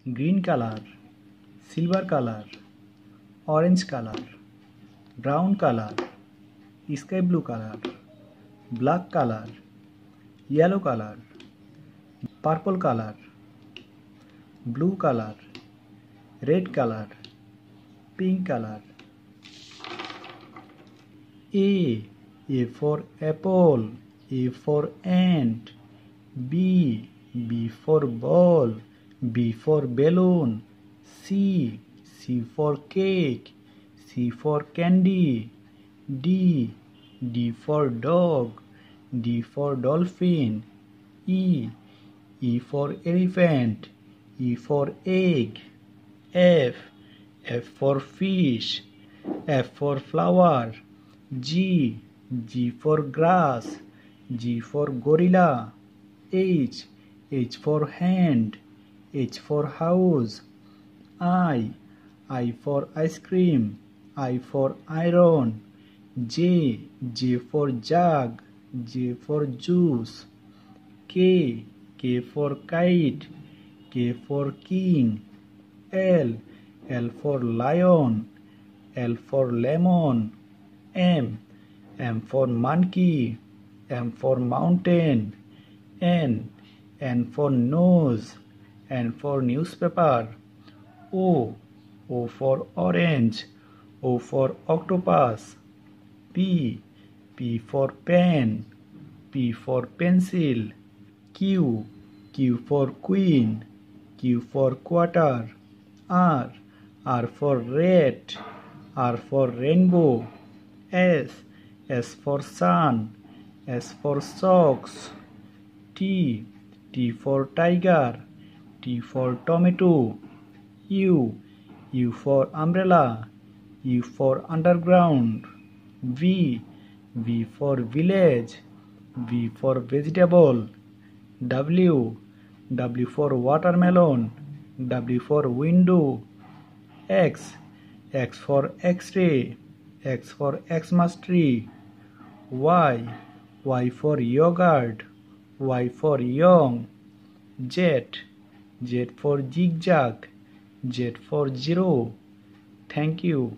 green color, silver color, orange color, brown color, sky blue color, black color, yellow color, purple color, blue color, red color, pink color. A for apple, A for ant. B for ball, B for balloon. C for cake, C for candy. D for dog, D for dolphin. E for elephant, E for egg. F for fish, F for flower. G for grass, G for gorilla. H for hand, H for house. I for ice cream, I for iron. J for jug, J for juice. K for kite, K for king. L for lion, L for lemon. M for monkey, M for mountain. N for nose, N for newspaper. O for orange, O for octopus. P for pen, P for pencil. Q for queen, Q for quarter. R for rat, R for rainbow. S for sun, S for socks. T for tiger, T for tomato. U for umbrella, U for underground. V for village, V for vegetable. W for watermelon, W for window. X for X-ray, X for Xmas tree. Y for yogurt, Y for young. Z for zigzag, Z for zero. Thank you.